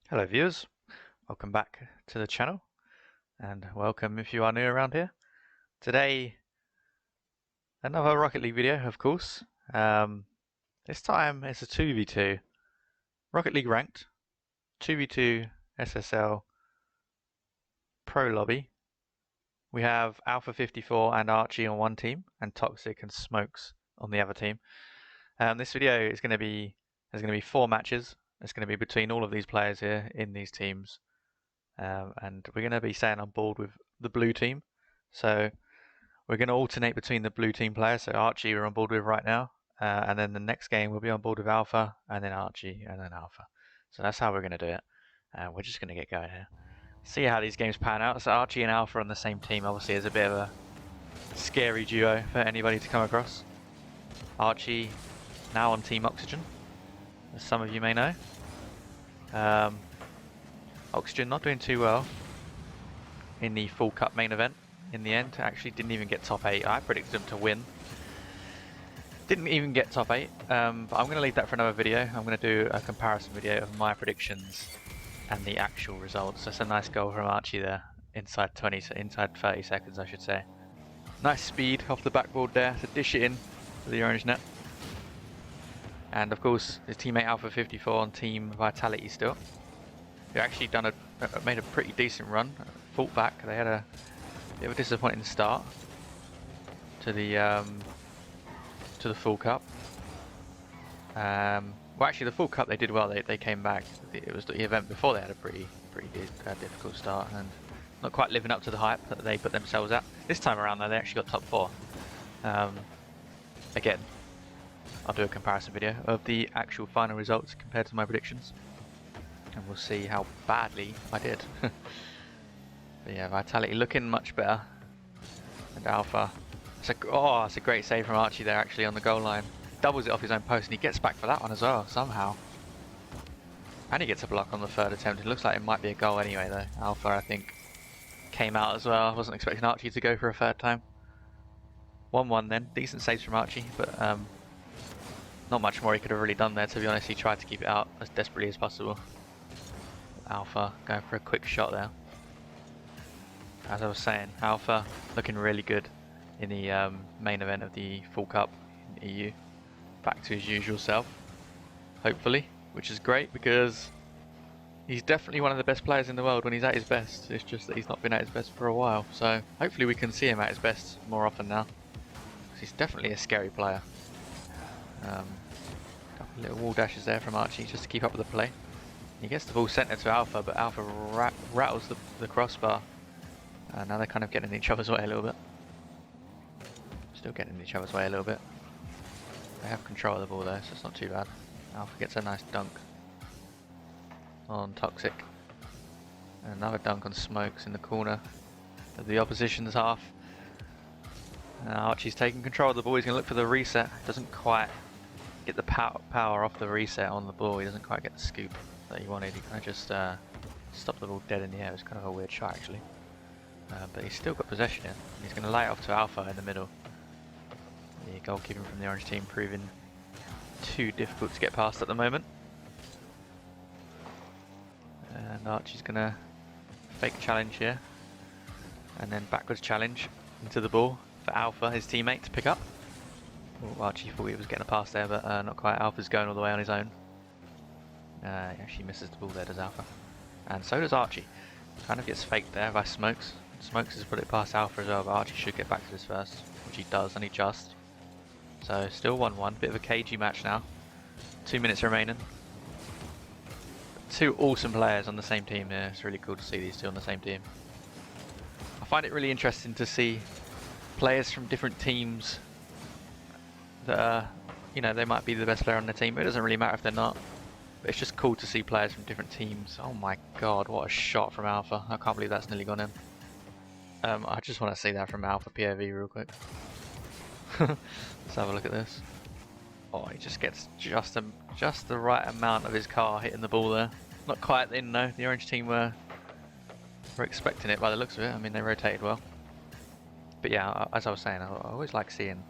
Hello viewers, welcome back to the channel and welcome if you are new around here. Today another Rocket League video, of course. This time it's a 2v2 Rocket League ranked 2v2 SSL Pro Lobby. We have Alpha54 and Archie on one team and Toxic and Smokes on the other team. This video is going to be there's going to be 4 matches. It's going to be between all of these players here in these teams. And we're going to be staying on board with the blue team. So we're going to alternate between the blue team players. So Archie we're on board with right now. And then the next game we'll be on board with Alpha, and then Archie, and then Alpha. So that's how we're going to do it. We're just going to get going here. See how these games pan out. So Archie and Alpha on the same team obviously is a bit of a scary duo for anybody to come across. Archie now on Team Oxygen, as some of you may know. Oxygen not doing too well in the full cup main event in the end. Actually didn't even get top 8. I predicted them to win. Didn't even get top 8, but I'm going to leave that for another video. I'm going to do a comparison video of my predictions and the actual results. That's a nice goal from Archie there, inside 30 seconds I should say. Nice speed off the backboard there to dish it in to the orange net. And of course his teammate Alpha54 on Team Vitality still. They actually made a pretty decent run, fought back. They had a bit of a disappointing start to the full cup. Well, actually, the full cup they did well. They came back. It was the event before they had a pretty difficult start and not quite living up to the hype that they put themselves at. This time around, though, they actually got top 4. Again, I'll do a comparison video of the actual final results compared to my predictions. And we'll see how badly I did. But yeah, Vitality looking much better. And Alpha, it's a great save from Archie there actually on the goal line. Doubles it off his own post and he gets back for that one as well, somehow. And he gets a block on the 3rd attempt. It looks like it might be a goal anyway though. Alpha, I think, came out as well. I wasn't expecting Archie to go for a 3rd time. 1-1 then. Decent saves from Archie, but not much more he could have really done there, to be honest. He tried to keep it out as desperately as possible. Alpha going for a quick shot there. As I was saying, Alpha looking really good in the main event of the full cup in EU. Back to his usual self, hopefully, which is great because he's definitely one of the best players in the world when he's at his best. It's just that he's not been at his best for a while, so hopefully we can see him at his best more often now. He's definitely a scary player. Couple little wall dashes there from Archie just to keep up with the play. He gets the ball centred to Alpha, but Alpha rattles the crossbar. Now they're kind of getting in each other's way a little bit. Still getting in each other's way a little bit. They have control of the ball though, so it's not too bad. Alpha gets a nice dunk on Toxic. And another dunk on Smokes in the corner of the opposition's half. Archie's taking control of the ball. He's going to look for the reset. Doesn't quite get the power off the reset on the ball. He doesn't quite get the scoop that he wanted. He kind of just stopped the ball dead in the air. It was kind of a weird shot actually. But he's still got possession here. He's going to lay it off to Alpha in the middle. The goalkeeping from the orange team proving too difficult to get past at the moment. And Archie's going to fake challenge here. And then backwards challenge into the ball for Alpha, his teammate, to pick up. Oh, Archie thought he was getting a pass there, but not quite. Alpha's going all the way on his own. He actually misses the ball there, does Alpha. And so does Archie. Kind of gets faked there by Smokes. Smokes has put it past Alpha as well, but Archie should get back to this first, which he does, and he just. So still 1-1, bit of a cagey match now. 2 minutes remaining. 2 awesome players on the same team here. It's really cool to see these 2 on the same team. I find it really interesting to see players from different teams that are, you know, they might be the best player on the team, but it doesn't really matter if they're not. But it's just cool to see players from different teams. Oh my god, what a shot from Alpha. I can't believe that's nearly gone in. I just want to see that from Alpha POV real quick. Let's have a look at this. Oh, he just gets just the right amount of his car hitting the ball there. Not quite in though. The orange team were expecting it by the looks of it. I mean, they rotated well. But yeah, as I was saying, I always like seeing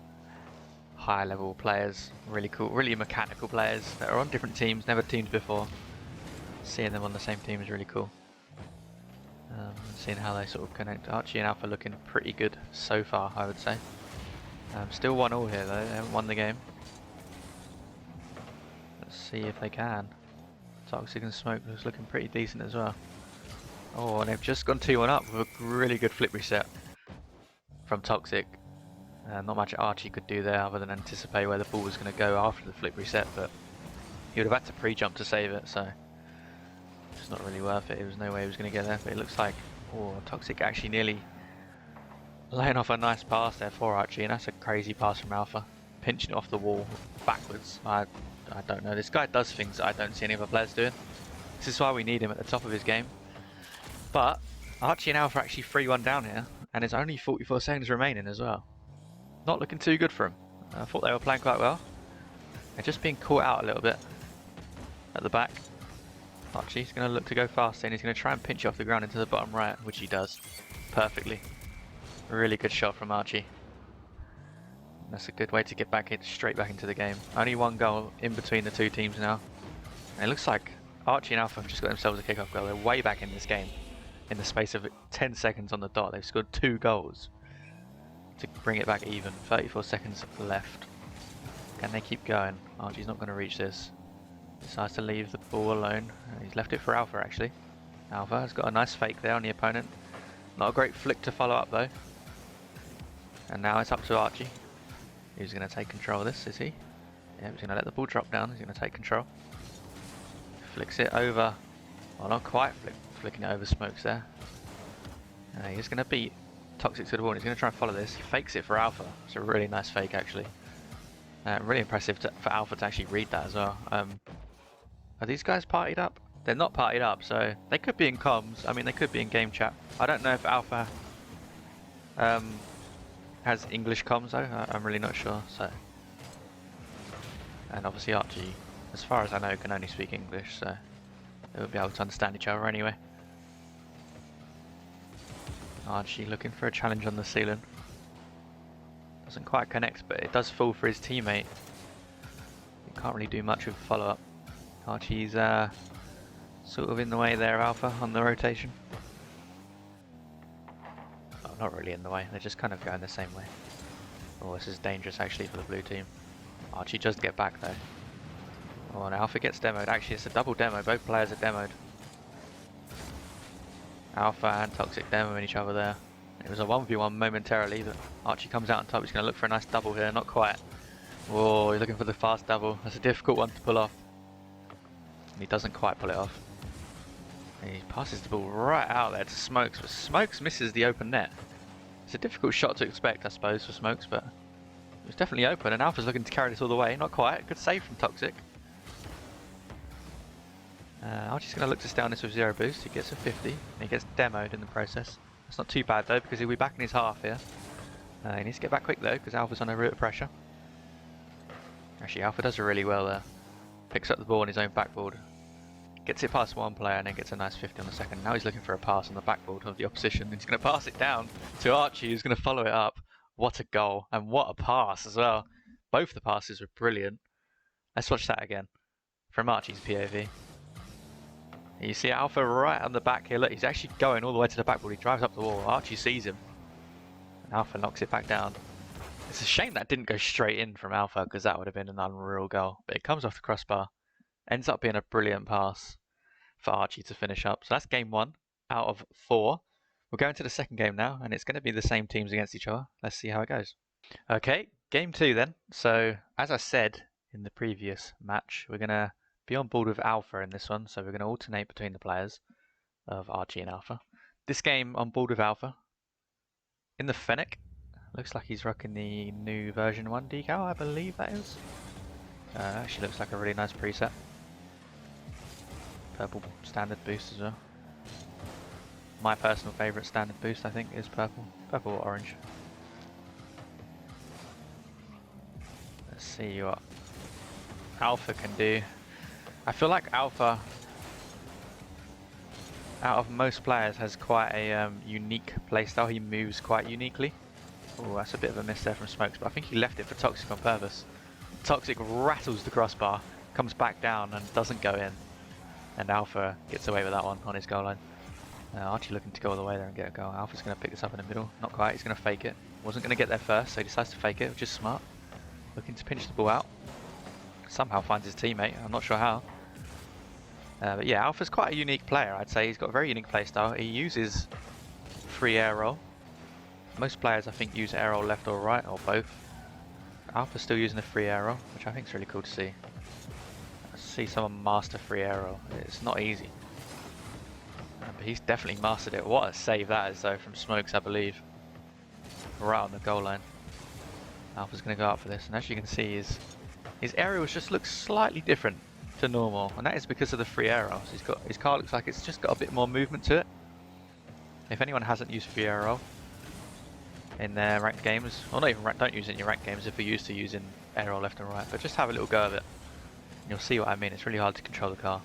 high level players, really cool, really mechanical players that are on different teams, never teamed before. seeing them on the same team is really cool. Seeing how they sort of connect. Archie and Alpha looking pretty good so far, I would say. Still 1-1 here though, they haven't won the game. Let's see if they can. Toxic and Smoke was looking pretty decent as well. Oh, and they've just gone 2-1 up with a really good flip reset from Toxic. Not much Archie could do there other than anticipate where the ball was going to go after the flip reset, but he would have had to pre-jump to save it, so it's not really worth it. There was no way he was going to get there, but it looks like Toxic actually nearly laying off a nice pass there for Archie, and that's a crazy pass from Alpha. Pinching it off the wall backwards. I don't know. This guy does things that I don't see any other players doing. This is why we need him at the top of his game. But Archie and Alpha are actually 3-1 down here, and there's only 44 seconds remaining as well. Not looking too good for him. I thought they were playing quite well. They're just being caught out a little bit at the back. Archie's going to look to go faster, and he's going to try and pinch off the ground into the bottom right, which he does perfectly. Really good shot from Archie. That's a good way to get straight back into the game. Only one goal in between the two teams now. And it looks like Archie and Alpha have just got themselves a kick-off goal. They're way back in this game. In the space of 10 seconds on the dot, they've scored 2 goals to bring it back even. 34 seconds left. Can they keep going? Archie's not going to reach this. Decides to leave the ball alone. He's left it for Alpha actually. Alpha has got a nice fake there on the opponent. Not a great flick to follow up though. And now it's up to Archie. Who's going to take control of this, is he? Yeah, he's going to let the ball drop down. He's going to take control. Flicks it over. Well, not quite flicking it over Smokes there. He's going to beat Toxic to the ball. He's going to try and follow this. He fakes it for Alpha. It's a really nice fake actually. Really impressive for Alpha to actually read that as well. Are these guys partied up? They're not partied up, so they could be in comms. I mean, they could be in game chat. I don't know if Alpha has English comms though. I'm really not sure. So, and obviously Archie, as far as I know, can only speak English, so they would be able to understand each other anyway. Archie looking for a challenge on the ceiling. Doesn't quite connect, but it does fall for his teammate. He can't really do much with follow-up. Archie's sort of in the way there, Alpha, on the rotation. Oh, not really in the way, they're just kind of going the same way. Oh, this is dangerous actually for the blue team. Archie does get back though. Oh, and Alpha gets demoed. Actually, it's a double demo, both players are demoed. Alpha and Toxic demoing each other there. It was a 1v1 momentarily, but Archie comes out on top. He's going to look for a nice double here, not quite. Whoa, he's looking for the fast double. That's a difficult one to pull off. And he doesn't quite pull it off. And he passes the ball right out there to Smokes, but Smokes misses the open net. It's a difficult shot to expect, I suppose, for Smokes, but it was definitely open, and Alpha's looking to carry this all the way. Not quite. Good save from Toxic. Archie's going to look to stay on this with 0 boost. He gets a 50, and he gets demoed in the process. It's not too bad though, because he'll be back in his half here. He needs to get back quick though, because Alpha's under a bit of pressure. Actually, Alpha does it really well there. Picks up the ball on his own backboard. Gets it past one player and then gets a nice 50 on the second. Now he's looking for a pass on the backboard of the opposition. He's going to pass it down to Archie, who's going to follow it up. What a goal, and what a pass as well. Both the passes were brilliant. Let's watch that again from Archie's POV. You see Alpha right on the back here. Look, he's actually going all the way to the backboard. He drives up the wall. Archie sees him. And Alpha knocks it back down. It's a shame that didn't go straight in from Alpha, because that would have been an unreal goal. But it comes off the crossbar. Ends up being a brilliant pass for Archie to finish up. So that's game 1 out of 4. We're going to the second game now, and it's going to be the same teams against each other. Let's see how it goes. Okay, game 2 then. So as I said in the previous match, we're going to be on board with Alpha in this one, so we're going to alternate between the players of Archie and Alpha. This game on board with Alpha in the Fennec. Looks like he's rocking the new version 1 decal, I believe that is. Actually looks like a really nice preset. Purple standard boost as well. My personal favourite standard boost, I think, is purple. Purple or orange. Let's see what Alpha can do. I feel like Alpha, out of most players, has quite a unique playstyle. He moves quite uniquely. Oh, that's a bit of a miss there from Smokes, but I think he left it for Toxic on purpose. Toxic rattles the crossbar, comes back down and doesn't go in. and Alpha gets away with that one on his goal line. Archie looking to go all the way there and get a goal. Alpha's going to pick this up in the middle. Not quite, he's going to fake it. Wasn't going to get there first, so he decides to fake it, which is smart. Looking to pinch the ball out. Somehow finds his teammate, I'm not sure how. But yeah, Alpha's quite a unique player, I'd say. He's got a very unique playstyle. He uses free air roll. Most players, I think, use air roll left or right, or both. Alpha's still using the free air roll, which I think is really cool to see. See someone master free air roll. It's not easy. But he's definitely mastered it. What a save that is though from Smokes, I believe. Right on the goal line. Alpha's going to go up for this, and as you can see his aerials just look slightly different to normal, and that is because of the free air rolls. His car looks like it's just got a bit more movement to it. If anyone hasn't used free air roll in their ranked games, or not even don't use it in your ranked games if you're used to using air roll left and right, but just have a little go of it. You'll see what I mean. It's really hard to control the car.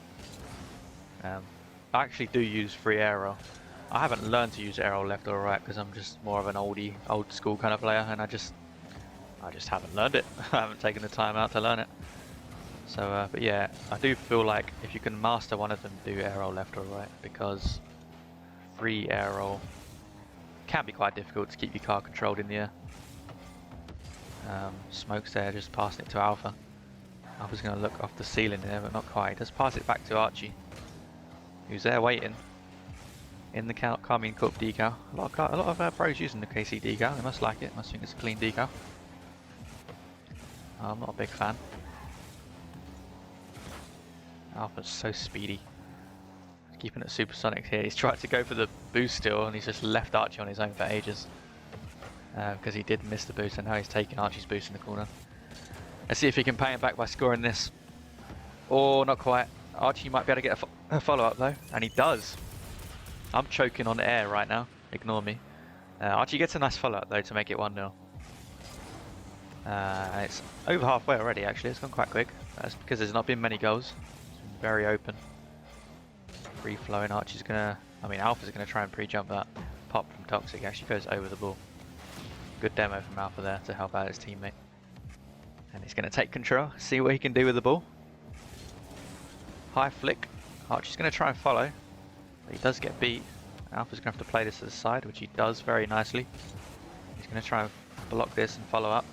I actually do use free air roll. I haven't learned to use air roll left or right because I'm just more of an old school kind of player, and I just haven't learned it. I haven't taken the time out to learn it. So, but yeah, I do feel like if you can master one of them, do air roll left or right, because free air roll can be quite difficult to keep your car controlled in the air. Smokes there, just passing it to Alpha. Alpha's going to look off the ceiling there, but not quite. Just pass it back to Archie, who's there waiting in the Carmine Cup decal. A lot of pros using the KC decal. They must like it. Must think it's a clean decal. I'm not a big fan. Alpha's so speedy. He's keeping it supersonic here. He's tried to go for the boost still, and he's just left Archie on his own for ages. Because he did miss the boost, and now he's taking Archie's boost in the corner. Let's see if he can pay it back by scoring this. Or not quite. Archie might be able to get a follow-up though, and he does. I'm choking on air right now. Ignore me. Archie gets a nice follow-up though to make it 1-0. It's over halfway already actually. It's gone quite quick. That's because there's not been many goals. It's been very open. Free flowing. Archie's gonna... Alpha's gonna try and pre-jump that pop from Toxic. Actually goes over the ball. Good demo from Alpha there to help out his teammate. And he's going to take control, see what he can do with the ball. High flick. Archie's going to try and follow, but he does get beat. Alpha's going to have to play this to the side, which he does very nicely. He's going to try and block this and follow up.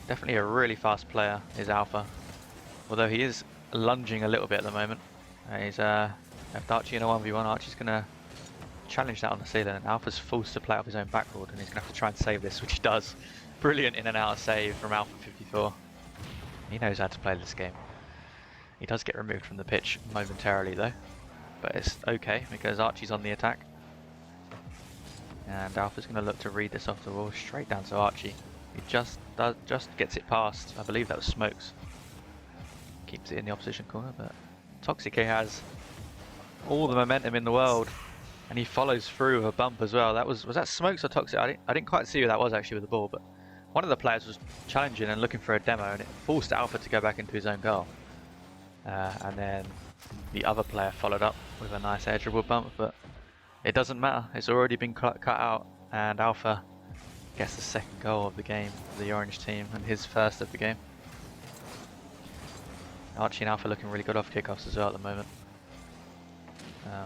Definitely a really fast player is Alpha, although he is lunging a little bit at the moment. He's left Archie in a 1v1. Archie's going to challenge that on the ceiling, and Alpha's forced to play off his own backboard, and he's going to have to try and save this, which he does. Brilliant in and out save from Alpha54. He knows how to play this game. He does get removed from the pitch momentarily though, but it's okay because Archie's on the attack. And Alpha's going to look to read this off the wall straight down to Archie. He just gets it past. I believe that was Smokes. Keeps it in the opposition corner, but Toxic has all the momentum in the world, and he follows through a bump as well. Was that Smokes or Toxic? I didn't quite see who that was actually with the ball, but one of the players was challenging and looking for a demo, and it forced Alpha to go back into his own goal. And then the other player followed up with a nice air dribble bump, but it doesn't matter. It's already been cut out, and Alpha gets the second goal of the game for the orange team, and his first of the game. Archie and Alpha looking really good off kickoffs as well at the moment.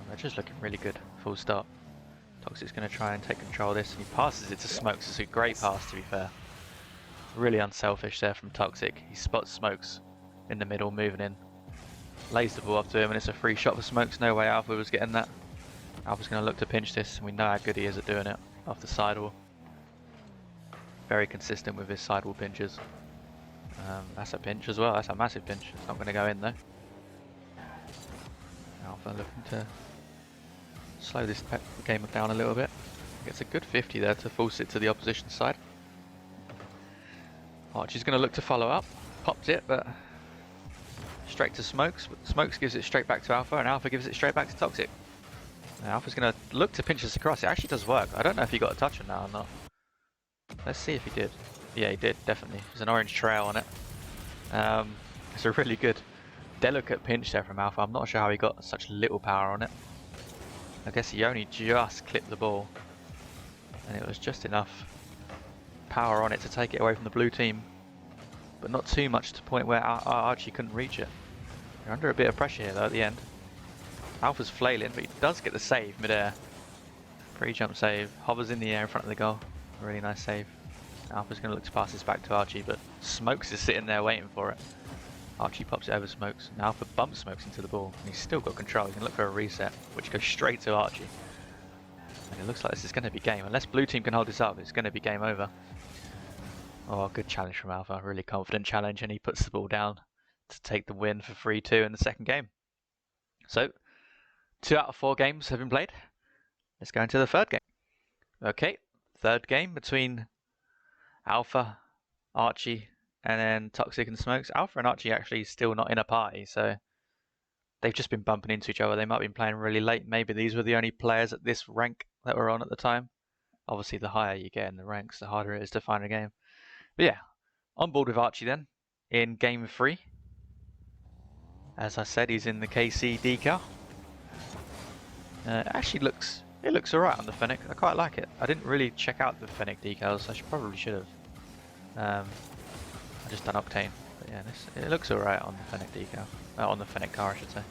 They're just looking really good, full stop. Toxic's going to try and take control of this, and he passes it to Smokes. It's a great pass, to be fair. Really unselfish there from Toxic. He spots Smokes in the middle, moving in. Lays the ball up to him, and it's a free shot for Smokes. No way Alpha was getting that. Alpha's going to look to pinch this, and we know how good he is at doing it off the sidewall. Very consistent with his sidewall pinches. That's a pinch as well. That's a massive pinch. It's not going to go in though. Alpha looking to slow this game down a little bit. Gets a good 50 there to force it to the opposition side. Archie's going to look to follow up. Popped it, but straight to Smokes. Smokes gives it straight back to Alpha, and Alpha gives it straight back to Toxic. Now Alpha's going to look to pinch this across. It actually does work. I don't know if he got a touch on that or not. Let's see if he did. Yeah, he did, definitely. There's an orange trail on it. It's a really good, delicate pinch there from Alpha. I'm not sure how he got such little power on it. I guess he only just clipped the ball, and it was just enough power on it to take it away from the blue team, but not too much to the point where Archie couldn't reach it. You're under a bit of pressure here though at the end. Alpha's flailing, but he does get the save mid-air. Pre-jump save, hovers in the air in front of the goal. Really nice save. Alpha's going to look to pass this back to Archie, but Smokes is sitting there waiting for it. Archie pops it over Smokes, and Alpha bumps Smokes into the ball, and he's still got control. He can look for a reset, which goes straight to Archie. And it looks like this is going to be game. Unless blue team can hold this up, it's going to be game over. Oh, good challenge from Alpha, really confident challenge, and he puts the ball down to take the win for 3-2 in the second game. So, 2 out of 4 games have been played. Let's go into the third game. Okay, third game between Alpha, Archie, and then Toxic and Smokes. Alpha and Archie actually still not in a party, so they've just been bumping into each other. They might have been playing really late. Maybe these were the only players at this rank that were on at the time. Obviously, the higher you get in the ranks, the harder it is to find a game. But yeah, on board with Archie then, in game 3. As I said, he's in the KC decal. Actually looks alright on the Fennec. I quite like it. I didn't really check out the Fennec decals. I probably should have. I just done Octane. But yeah, it looks alright on the Fennec decal. On the Fennec car, I should say.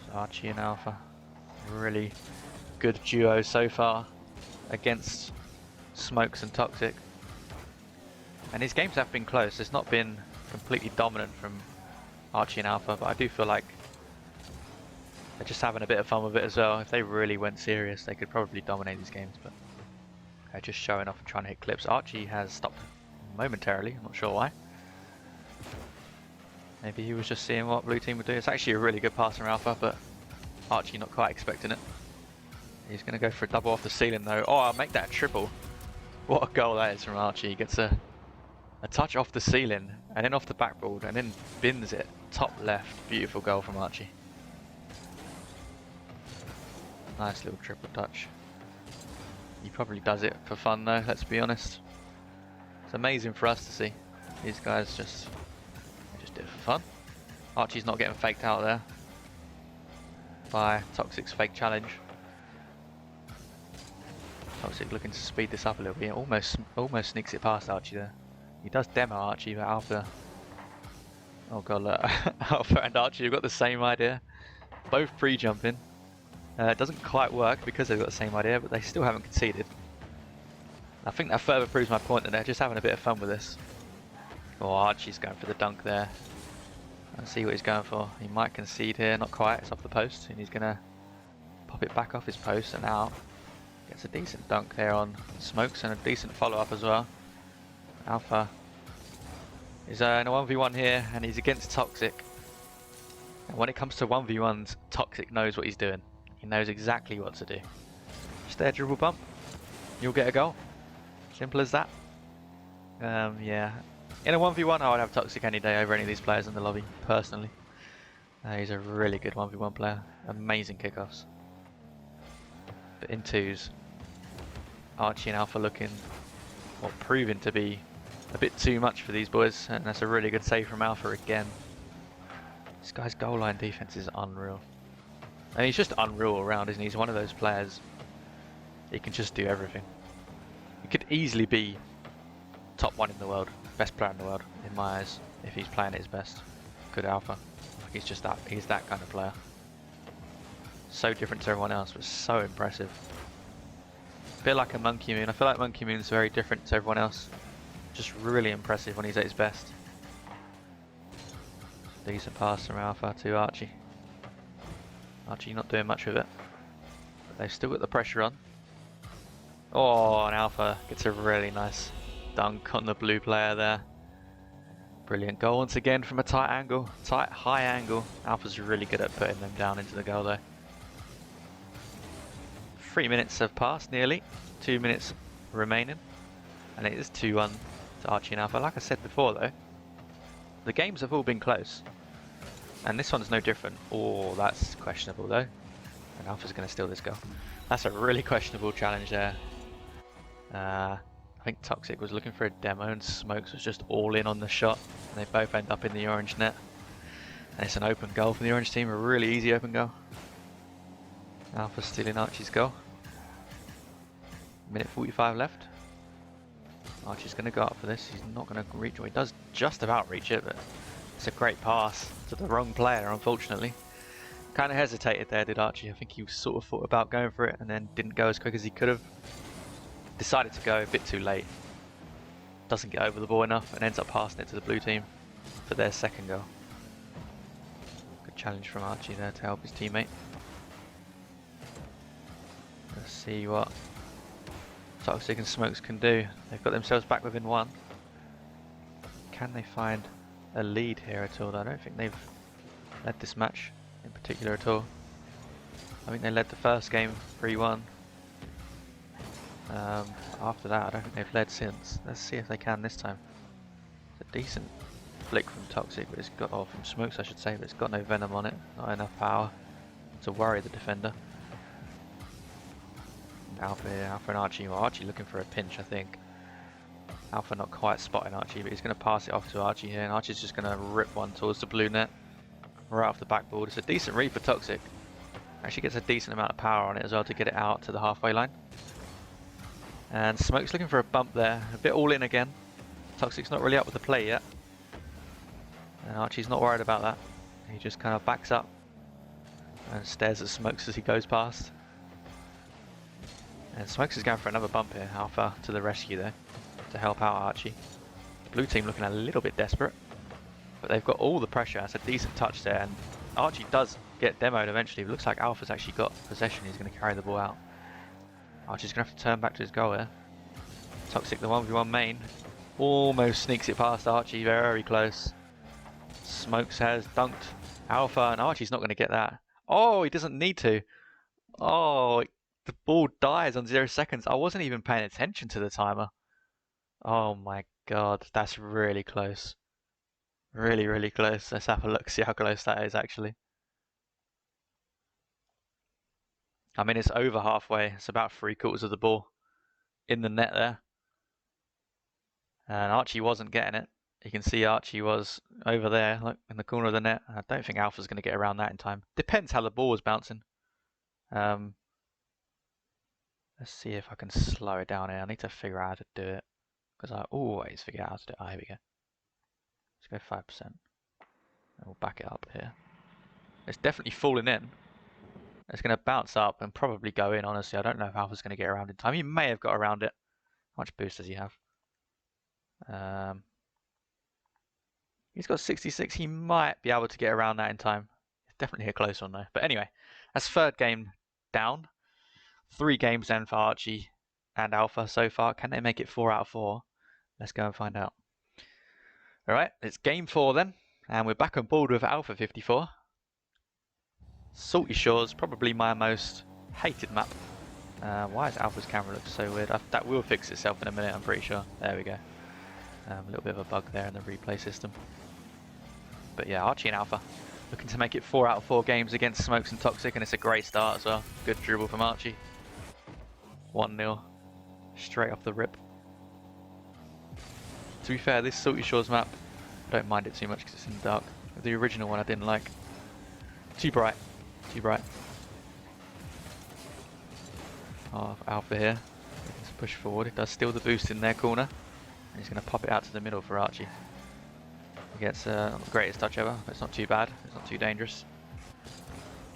So Archie and Alpha, really good duo so far against Smokes and Toxic. And his games have been close. It's not been completely dominant from Archie and Alpha, but I do feel like they're just having a bit of fun with it as well. If they really went serious, they could probably dominate these games, but they're just showing off and trying to hit clips. Archie has stopped momentarily, I'm not sure why. Maybe he was just seeing what blue team would do. It's actually a really good pass from Alpha, but Archie not quite expecting it. He's going to go for a double off the ceiling though. Oh, I'll make that a triple. What a goal that is from Archie. He gets a touch off the ceiling and then off the backboard and then bins it top left. Beautiful goal from Archie. Nice little triple touch. He probably does it for fun though, let's be honest. It's amazing for us to see. These guys just do it for fun. Archie's not getting faked out there by Toxic's fake challenge. Toxic looking to speed this up a little bit. Almost sneaks it past Archie there. He does demo Archie, but Alpha... Oh god, look. Alpha and Archie have got the same idea. Both pre-jumping. It doesn't quite work because they've got the same idea, but they still haven't conceded. I think that further proves my point that they're just having a bit of fun with this. Oh, Archie's going for the dunk there. Let's see what he's going for. He might concede here, not quite. It's off the post, and he's going to pop it back off his post and out. Gets a decent dunk there on Smokes and a decent follow-up as well. Alpha is in a 1v1 here, and he's against Toxic. And when it comes to 1v1s, Toxic knows what he's doing. He knows exactly what to do. Just there, dribble bump. You'll get a goal. Simple as that. Yeah. In a 1v1, I would have Toxic any day over any of these players in the lobby, personally. He's a really good 1v1 player. Amazing kickoffs. But in 2s, Archie and Alpha looking, or proving to be a bit too much for these boys, and that's a really good save from Alpha again. This guy's goal line defense is unreal. And he's just unreal around, isn't he? He's one of those players, he can just do everything. He could easily be top 1 in the world, best player in the world, in my eyes, if he's playing at his best. Good Alpha. He's just that, he's that kind of player. So different to everyone else, but so impressive. A bit like a Monkey Moon. I feel like Monkey Moon's very different to everyone else. Just really impressive when he's at his best. Decent pass from Alpha to Archie. Archie not doing much with it. But they've still got the pressure on. Oh, and Alpha gets a really nice dunk on the blue player there. Brilliant goal once again from a tight angle, tight high angle. Alpha's really good at putting them down into the goal though. 3 minutes have passed nearly, 2 minutes remaining, and it is 2-1 to Archie and Alpha. Like I said before though, the games have all been close, and this one's no different. Oh, that's questionable though, and Alpha's going to steal this goal. That's a really questionable challenge there. I think Toxic was looking for a demo and Smokes was just all in on the shot, and they both end up in the orange net. And it's an open goal from the orange team, a really easy open goal. Alpha stealing Archie's goal. Minute 45 left. Archie's going to go up for this. He's not going to reach, well, he does just about reach it, but It's a great pass to the wrong player, unfortunately. Kind of hesitated there, did Archie. I think he sort of thought about going for it and then didn't go as quick as he could have. Decided to go a bit too late. Doesn't get over the ball enough and ends up passing it to the blue team for their second goal. Good challenge from Archie there to help his teammate. Let's see what Toxic and Smokes can do. They've got themselves back within one. Can they find a lead here at all? I don't think they've led this match in particular at all. I think they led the first game 3-1. After that, I don't think they've led since. Let's see if they can this time. It's a decent flick from Toxic, but it's got, or from Smokes I should say, but it's got no venom on it, not enough power to worry the defender. Alpha and Archie. Well, Archie looking for a pinch, I think. Alpha not quite spotting Archie, but he's going to pass it off to Archie here, and Archie's just going to rip one towards the blue net, right off the backboard. It's a decent read for Toxic. Actually gets a decent amount of power on it as well to get it out to the halfway line. And Smoke's looking for a bump there, a bit all in again. Toxic's not really up with the play yet. And Archie's not worried about that. He just kind of backs up and stares at Smokes as he goes past. And Smokes is going for another bump here. Alpha to the rescue there to help out Archie. The blue team looking a little bit desperate, but they've got all the pressure. It's a decent touch there, and Archie does get demoed eventually. It looks like Alpha's actually got possession. He's going to carry the ball out. Archie's going to have to turn back to his goal here. Toxic, the 1v1 main, almost sneaks it past Archie, very close. Smokes has dunked Alpha, and Archie's not going to get that. Oh, he doesn't need to. Oh, the ball dies on 0 seconds. I wasn't even paying attention to the timer. Oh my god, that's really close. Really, really close. Let's have a look, see how close that is actually. I mean, it's over halfway. It's about 3/4 of the ball in the net there. And Archie wasn't getting it. You can see Archie was over there, like in the corner of the net. I don't think Alpha's going to get around that in time. Depends how the ball is bouncing. Let's see if I can slow it down here. I need to figure out how to do it, because I always forget how to do it. Oh, here we go. Let's go 5%. And we'll back it up here. It's definitely falling in. It's going to bounce up and probably go in, honestly. I don't know if Alpha's going to get around in time. He may have got around it. How much boost does he have? He's got 66. He might be able to get around that in time. It's definitely a close one though. But anyway, that's third game down. 3 games then for Archie and Alpha so far. Can they make it 4 out of 4? Let's go and find out. Alright, it's game 4 then. And we're back on board with Alpha54. Salty Shores, probably my most hated map. Why is Alpha's camera look so weird? That will fix itself in a minute, I'm pretty sure. There we go. A little bit of a bug there in the replay system. But yeah, Archie and Alpha looking to make it 4 out of 4 games against Smokes and Toxic, and it's a great start as well. Good dribble from Archie. 1-0, straight off the rip. To be fair, this Salty Shores map, I don't mind it too much because it's in the dark. The original one I didn't like. Too bright. Too bright. Oh, Alpha here. Looking to push forward. It does steal the boost in their corner. And he's going to pop it out to the middle for Archie. He gets not the greatest touch ever, but it's not too bad. It's not too dangerous.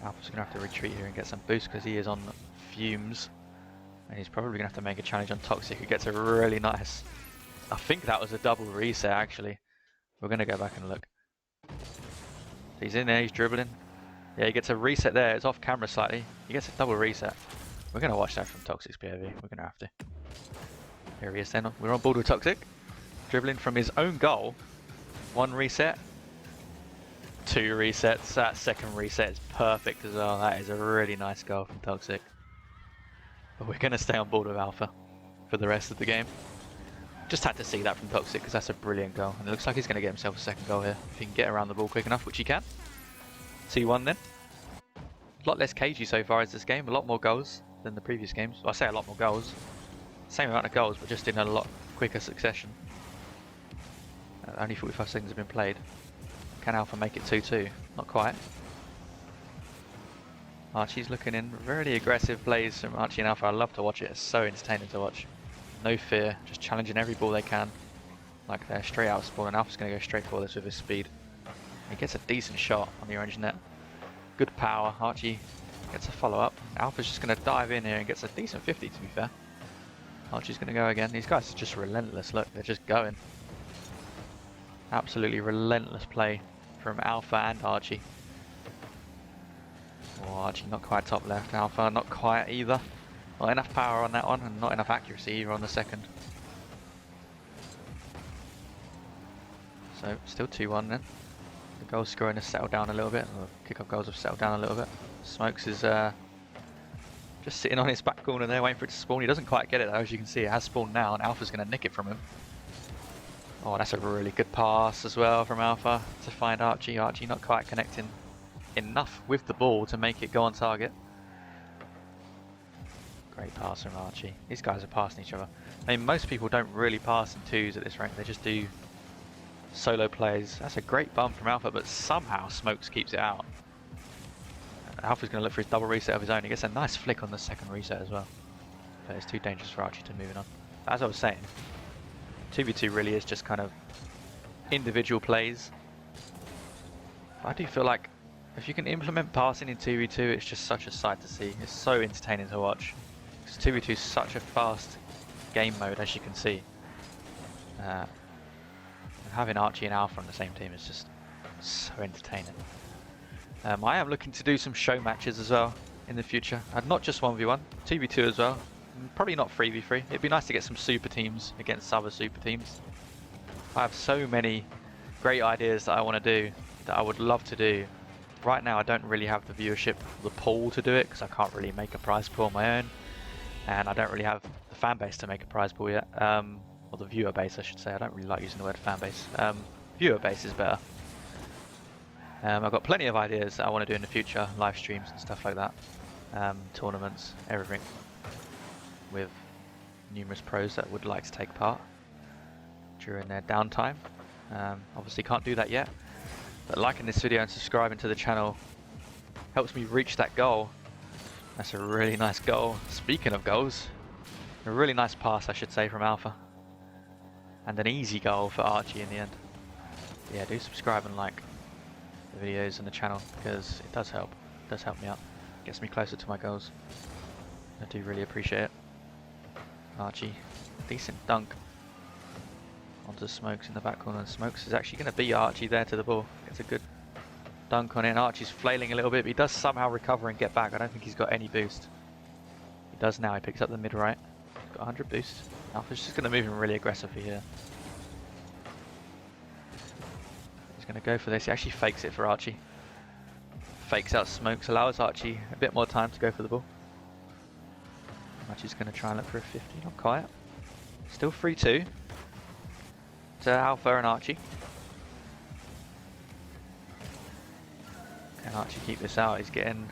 Alpha's going to have to retreat here and get some boost because he is on fumes. And he's probably going to have to make a challenge on Toxic, who gets a really nice... I think that was a double reset actually. We're going to go back and look. He's in there, he's dribbling. Yeah, he gets a reset there. It's off camera slightly. He gets a double reset. We're going to watch that from Toxic's POV. We're going to have to. Here he is then. We're on board with Toxic. Dribbling from his own goal. 1 reset. 2 resets. That second reset is perfect as well. That is a really nice goal from Toxic. But we're going to stay on board with Alpha for the rest of the game. Just had to see that from Toxic because that's a brilliant goal. And it looks like he's going to get himself a second goal here. If he can get around the ball quick enough, which he can. 2-1 then. A lot less cagey so far as this game. A lot more goals than the previous games. Well, I say a lot more goals. Same amount of goals, but just in a lot quicker succession. Only 45 seconds have been played. Can Alpha make it 2-2? Not quite. Archie's looking in. Really aggressive plays from Archie and Alpha. I love to watch it. It's so entertaining to watch. No fear. Just challenging every ball they can. Like they're straight out of spawn, and Alpha's going to go straight for this with his speed. He gets a decent shot on the orange net. Good power. Archie gets a follow-up. Alpha's just going to dive in here and gets a decent 50, to be fair. Archie's going to go again. These guys are just relentless. Look, they're just going. Absolutely relentless play from Alpha and Archie. Oh, Archie not quite top left. Alpha not quite either. Not enough power on that one and not enough accuracy either on the second. So still 2-1 then. The goal scoring has settled down a little bit. Or kick-off goals have settled down a little bit. Smokes is just sitting on his back corner there waiting for it to spawn. He doesn't quite get it though, as you can see. It has spawned now and Alpha's going to nick it from him. Oh, that's a really good pass as well from Alpha to find Archie. Archie not quite connecting enough with the ball to make it go on target. Great pass from Archie. These guys are passing each other. I mean, most people don't really pass in twos at this rank. They just do solo plays. That's a great bump from Alpha, but somehow Smokes keeps it out. Alpha's going to look for his double reset of his own. He gets a nice flick on the second reset as well. But it's too dangerous for Archie to moving on. As I was saying, 2v2 really is just kind of individual plays. I do feel like if you can implement passing in 2v2, it's just such a sight to see. It's so entertaining to watch. Because 2v2 is such a fast game mode, as you can see. Having Archie and Alpha on the same team is just so entertaining. I am looking to do some show matches as well in the future. Not just 1v1, 2v2 as well. Probably not 3v3. It'd be nice to get some super teams against other super teams. I have so many great ideas that I want to do, that I would love to do. Right now I don't really have the viewership, the pool to do it, because I can't really make a prize pool on my own. And I don't really have the fan base to make a prize pool yet. Or the viewer base, I should say. I don't really like using the word fan base. Viewer base is better. I've got plenty of ideas that I want to do in the future, live streams and stuff like that. Tournaments, everything. With numerous pros that would like to take part during their downtime. Obviously can't do that yet, but liking this video and subscribing to the channel helps me reach that goal. That's a really nice goal. Speaking of goals, a really nice pass, I should say, from Alpha. And an easy goal for Archie in the end. But yeah, do subscribe and like the videos and the channel, because it does help. It does help me out. Gets me closer to my goals. I do really appreciate it. Archie, decent dunk onto Smokes in the back corner, and Smokes is actually going to beat Archie there to the ball. Gets a good dunk on it, and Archie's flailing a little bit, but he does somehow recover and get back. I don't think he's got any boost. He does now, he picks up the mid right. Got 100 boost. Alpha's just going to move him really aggressively here. He's going to go for this, he actually fakes it for Archie. Fakes out Smokes, allows Archie a bit more time to go for the ball. Archie's going to try and look for a 50, not quite. Still 3-2 to Alpha and Archie. Can Archie keep this out? He's getting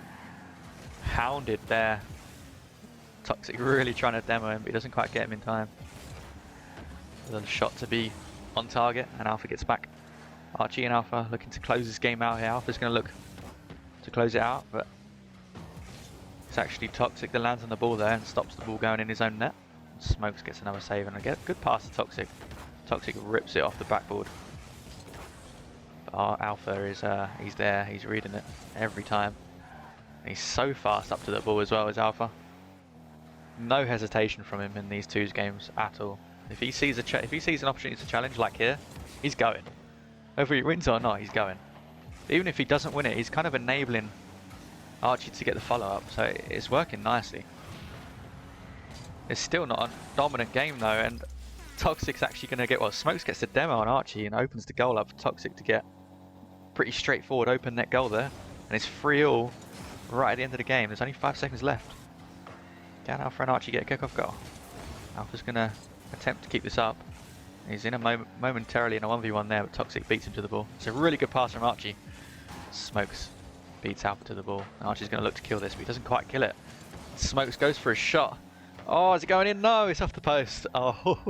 hounded there. Toxic really trying to demo him, but he doesn't quite get him in time. The shot to be on target, and Alpha gets back. Archie and Alpha looking to close this game out here. Alpha's going to look to close it out, but it's actually Toxic that lands on the ball there and stops the ball going in his own net. Smokes gets another save, and I get a good pass to Toxic. Toxic rips it off the backboard. But our Alpha is he's there, he's reading it every time. And he's so fast up to the ball as well as Alpha. No hesitation from him in these twos games at all. If he sees an opportunity to challenge like here, he's going. Whether he wins or not, he's going. Even if he doesn't win it, he's kind of enabling Archie to get the follow-up, so it's working nicely. It's still not a dominant game though, and Toxic's actually going to get, well, Smokes gets the demo on Archie and opens the goal up for Toxic to get pretty straightforward open net goal there, and it's 3-all right at the end of the game. There's only 5 seconds left. Can Alpha and Archie get a kick-off goal? Alpha's going to attempt to keep this up. He's in a momentarily in a 1v1 there, but Toxic beats him to the ball. It's a really good pass from Archie. Smokes beats Alpha to the ball. Archie's going to look to kill this, but he doesn't quite kill it. Smokes goes for a shot. Oh, is it going in? No, it's off the post. Oh,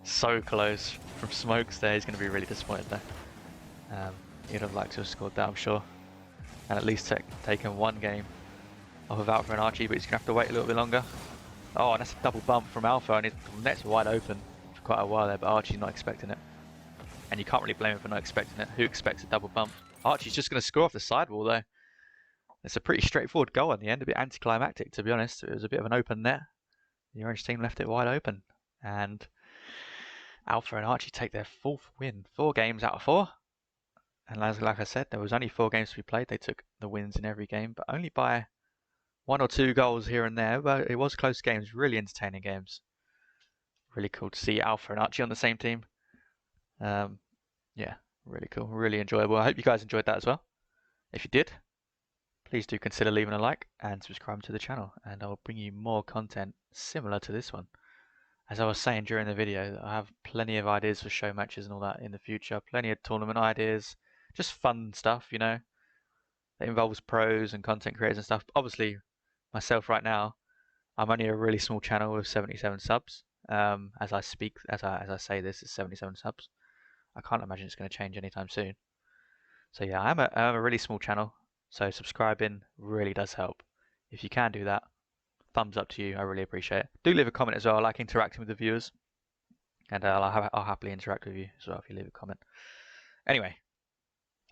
so close from Smokes there. He's going to be really disappointed there. He'd have liked to have scored that, I'm sure. And at least taken one game off of Alpha and Archie, but he's going to have to wait a little bit longer. Oh, and that's a double bump from Alpha, and his net's wide open for quite a while there, but Archie's not expecting it. and you can't really blame him for not expecting it. Who expects a double bump? Archie's just going to score off the sidewall though. It's a pretty straightforward goal in the end, a bit anticlimactic to be honest. It was a bit of an open net. The orange team left it wide open, and Alpha and Archie take their 4th win. 4 games out of 4. And like I said, there was only 4 games to be played. They took the wins in every game, but only by 1 or 2 goals here and there. But it was close games, really entertaining games. Really cool to see Alpha and Archie on the same team. Yeah, really cool, really enjoyable. I hope you guys enjoyed that as well. If you did, please do consider leaving a like and subscribe to the channel, and I'll bring you more content similar to this one. As I was saying during the video, I have plenty of ideas for show matches and all that in the future, plenty of tournament ideas, just fun stuff, you know, that involves pros and content creators and stuff. Obviously, myself right now, I'm only a really small channel with 77 subs. As I say this, is 77 subs. I can't imagine it's going to change anytime soon. So yeah, I'm a really small channel, so subscribing really does help. If you can do that, thumbs up to you. I really appreciate it. Do leave a comment as well. I like interacting with the viewers, and I'll happily interact with you as well if you leave a comment. Anyway,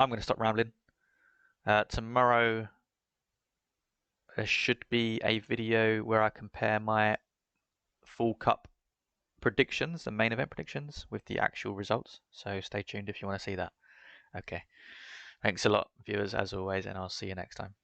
I'm going to stop rambling. Tomorrow there should be a video where I compare my full cup predictions, the main event predictions, with the actual results. So stay tuned if you want to see that. Okay. Thanks a lot, viewers, as always, and I'll see you next time.